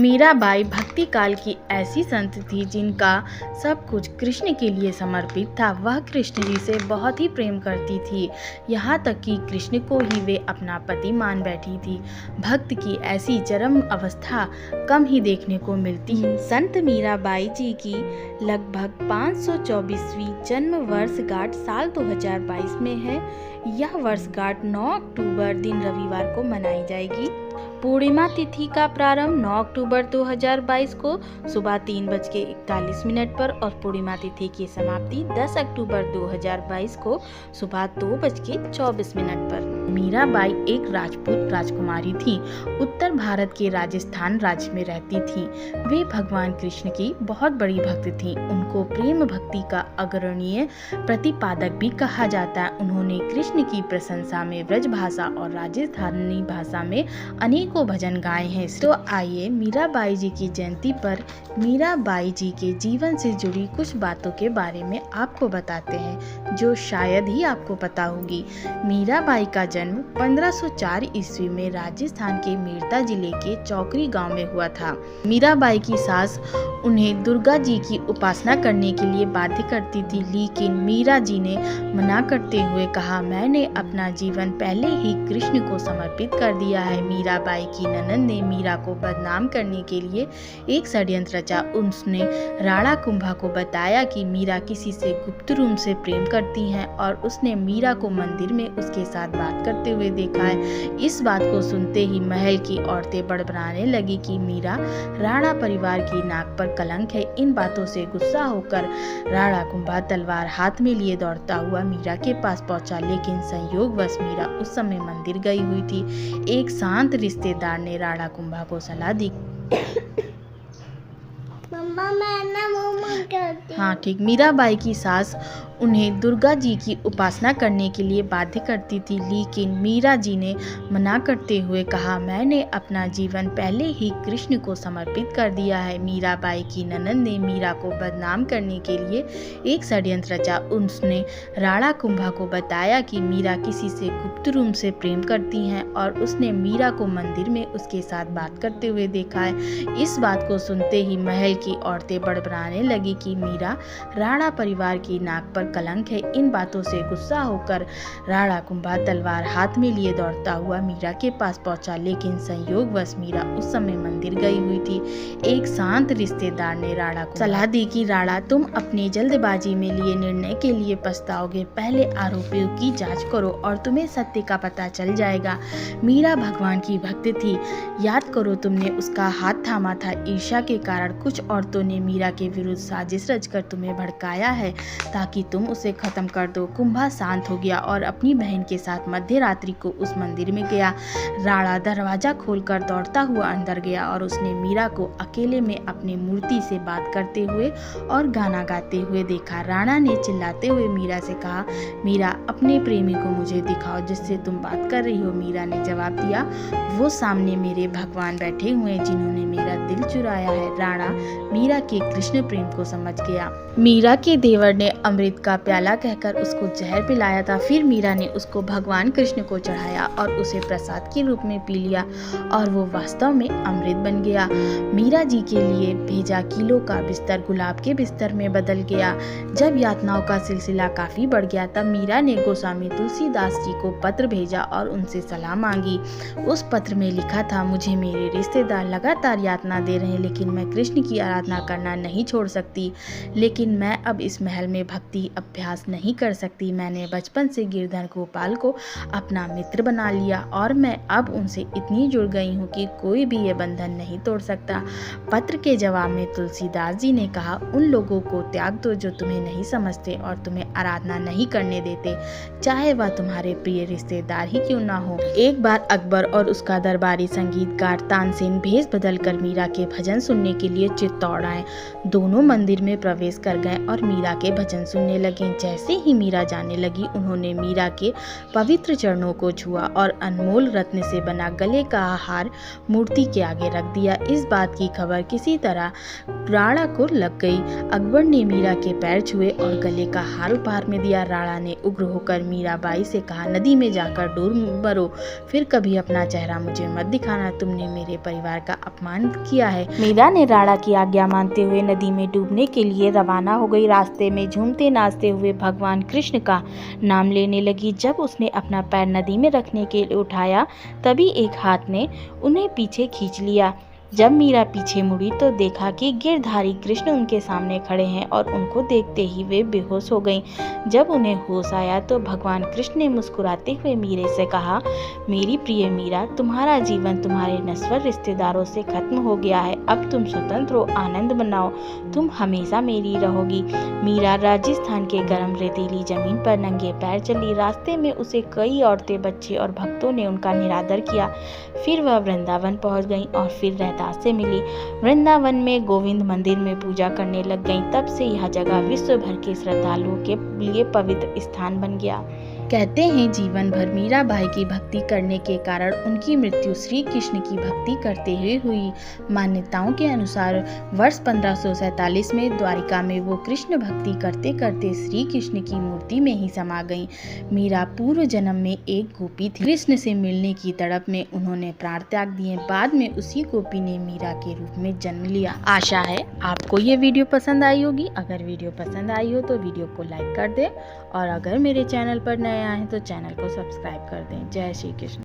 मीराबाई भक्ति काल की ऐसी संत थी जिनका सब कुछ कृष्ण के लिए समर्पित था। वह कृष्ण जी से बहुत ही प्रेम करती थी, यहाँ तक कि कृष्ण को ही वे अपना पति मान बैठी थी। भक्त की ऐसी चरम अवस्था कम ही देखने को मिलती है। संत मीराबाई जी की लगभग 524वीं जन्म वर्षगांठ साल 2022 में है। यह वर्षगांठ 9 अक्टूबर दिन रविवार को मनाई जाएगी। पूर्णिमा तिथि का प्रारंभ 9 अक्टूबर 2022 को सुबह 3:41 पर और पूर्णिमा तिथि की समाप्ति 10 अक्टूबर 2022 को सुबह 2:24 पर। मीराबाई एक राजपूत राजकुमारी थी। उत्तर भारत के राजस्थान राज्य में रहती थी। वे भगवान कृष्ण की बहुत बड़ी भक्त थी। उनको प्रेम भक्ति का अग्रणीय प्रतिपादक भी कहा जाता है। उन्होंने कृष्ण की प्रशंसा में ब्रज भाषा और राजस्थानी भाषा में अनेकों भजन गाए हैं। तो आइए मीराबाई जी की जयंती पर मीराबाई जी के जीवन से जुड़ी कुछ बातों के बारे में आपको बताते हैं, जो शायद ही आपको पता होगी। मीराबाई का जन्म 1504 ईस्वी में राजस्थान के मेरठा जिले के चौकरी गांव में हुआ था। मीराबाई की सास उन्हें दुर्गा जी की उपासना करने के लिए बाध्य करती थी, लेकिन मीरा जी ने मना करते हुए कहा, मैंने अपना जीवन पहले ही कृष्ण को समर्पित कर दिया है। मीराबाई की ननद ने मीरा को बदनाम करने के लिए एक षड्यंत्र रचा। उसने राणा कुंभा को बताया कि मीरा किसी से गुप्त रूप से प्रेम करती है और उसने मीरा को मंदिर में उसके साथ बात करते हुए देखा है। इस बात को सुनते ही महल की औरतें बड़बड़ाने लगी कि मीरा राणा परिवार की नाक पर कलंक है। इन बातों से गुस्सा होकर राणा कुंभा तलवार हाथ में लिए दौड़ता हुआ मीरा के पास पहुंचा, लेकिन संयोगवश मीरा उस समय मंदिर गई हुई थी। एक शांत रिश्तेदार ने राणा कुंभा को सलाह दी। मम्मा मैं ना मुंह करती। हाँ ठीक। मीराबाई की सास उन्हें दुर्गा जी की उपासना करने के लिए बाध्य करती थी, लेकिन मीरा जी ने मना करते हुए कहा, मैंने अपना जीवन पहले ही कृष्ण को समर्पित कर दिया है। मीराबाई की ननद ने मीरा को बदनाम करने के लिए एक षड्यंत्र रचा। उसने राणा कुंभा को बताया कि मीरा किसी से गुप्त रूप से प्रेम करती हैं और उसने मीरा को मंदिर में उसके साथ बात करते हुए देखा है। इस बात को सुनते ही महल की औरतें बड़बड़ाने लगी कि मीरा राणा परिवार की नाक पर कलंक है। इन बातों से गुस्सा होकर राणा कुंभा तलवार हाथ में लिए दौड़ता हुआ मीरा के पास पहुंचा, लेकिन संयोगवश मीरा उस समय मंदिर गई हुई थी। एक शांत रिश्तेदार ने राणा को सलाह दी कि राणा, तुम अपनी जल्दबाजी में लिए निर्णय के लिए पछताओगे। पहले आरोपियों की जांच करो और तुम्हें सत्य का पता चल जाएगा। मीरा भगवान की भक्त थी। याद करो, तुमने उसका हाथ थामा था। ईर्ष्या के कारण कुछ औरतों ने मीरा के विरुद्ध साजिश रचकर तुम्हें भड़काया है ताकि तुम उसे खत्म कर दो। कुंभा शांत हो गया और अपनी बहन के साथ मध्य रात्रि को उस मंदिर में गया। राणा दरवाजा खोलकर दौड़ता हुआ अंदर गया और उसने मीरा को अकेले में अपनी मूर्ति से बात करते हुए और गाना गाते हुए देखा। राणा ने चिल्लाते हुए मीरा से कहा, मीरा अपने प्रेमी को मुझे दिखाओ जिससे तुम बात कर रही हो। मीरा ने जवाब दिया, वो सामने मेरे भगवान बैठे हुए हैं जिन्होंने मेरा दिल चुराया है। राणा मीरा के कृष्ण प्रेम को समझ गया। मीरा के देवर ने अमृत का प्याला कहकर उसको जहर पिलाया था। फिर मीरा ने उसको भगवान कृष्ण को चढ़ाया और उसे प्रसाद के रूप में पी लिया और वो वास्तव में अमृत बन गया। मीरा जी के लिए भेजा किलो का बिस्तर गुलाब के बिस्तर में बदल गया। जब यातनाओं का सिलसिला काफी बढ़ गया तब मीरा ने गोस्वामी तुलसीदास जी को पत्र भेजा और उनसे सलाह मांगी। उस पत्र में लिखा था, मुझे मेरे रिश्तेदार लगातार यातना दे रहे हैं, लेकिन मैं कृष्ण की आराधना करना नहीं छोड़ सकती। लेकिन मैं अब इस महल में भक्ति अभ्यास नहीं कर सकती। मैंने बचपन से गिरधर गोपाल को अपना मित्र बना लिया और मैं अब उनसे इतनी जुड़ गई हूँ कि कोई भी ये बंधन नहीं तोड़ सकता। पत्र के जवाब में तुलसीदास जी ने कहा, उन लोगों को त्याग दो जो तुम्हें नहीं समझते और तुम्हें आराधना नहीं करने देते, चाहे वह तुम्हारे प्रिय रिश्तेदार ही क्यों ना हो। एक बार अकबर और उसका दरबारी संगीतकार तानसेन भेष बदलकर मीरा के भजन सुनने के लिए चित्तौड़ आए। दोनों मंदिर में प्रवेश कर गए और मीरा के भजन सुनने लगे। जैसे ही मीरा जाने लगी, उन्होंने मीरा के पवित्र चरणों को छुआ और अनमोल रत्न से बना गले का हार मूर्ति के आगे रख दिया। इस बात की खबर किसी तरह राणा को लग गई। अकबर ने मीरा के पैर छुए और गले का हार उपहार में दिया। राणा ने उग्र होकर मीराबाई से कहा, नदी में जाकर डूब मरो, फिर कभी अपना चेहरा मुझे मत दिखाना, तुमने मेरे परिवार का अपमान किया है। मीरा ने राणा की आज्ञा मानते हुए नदी में डूबने के लिए रवाना हो गई। रास्ते में झूमते नाचते हुए भगवान कृष्ण का नाम लेने लगी। जब उसने अपना पैर नदी में रखने के लिए उठाया, तभी एक हाथ ने उन्हें पीछे खींच लिया। जब मीरा पीछे मुड़ी तो देखा कि गिरधारी कृष्ण उनके सामने खड़े हैं और उनको देखते ही वे बेहोश हो गईं। जब उन्हें होश आया तो भगवान कृष्ण ने मुस्कुराते हुए मीरे से कहा, मेरी प्रिय मीरा, तुम्हारा जीवन तुम्हारे नश्वर रिश्तेदारों से खत्म हो गया है। अब तुम स्वतंत्र हो, आनंद मनाओ, तुम हमेशा मेरी रहोगी। मीरा राजस्थान के गर्म रेतीली जमीन पर नंगे पैर चली। रास्ते में उसे कई औरतें, बच्चे और भक्तों ने उनका निरादर किया। फिर वह वृंदावन पहुंच गई और फिर रहदास से मिली। वृंदावन में गोविंद मंदिर में पूजा करने लग गई। तब से यह जगह विश्व भर के श्रद्धालुओं के लिए पवित्र स्थान बन गया। कहते हैं जीवन भर मीराबाई की भक्ति करने के कारण उनकी मृत्यु श्री कृष्ण की भक्ति करते हुए हुई। मान्यताओं के अनुसार वर्ष 1547 में द्वारिका में वो कृष्ण भक्ति करते करते श्री कृष्ण की मूर्ति में ही समा गईं। मीरा पूर्व जन्म में एक गोपी थी। कृष्ण से मिलने की तड़प में उन्होंने प्राण त्याग दिए। बाद में उसी गोपी ने मीरा के रूप में जन्म लिया। आशा है आपको ये वीडियो पसंद आई होगी। अगर वीडियो पसंद आई हो तो वीडियो को लाइक कर दें और अगर मेरे चैनल पर नए आए हैं तो चैनल को सब्सक्राइब कर दें। जय श्री कृष्ण।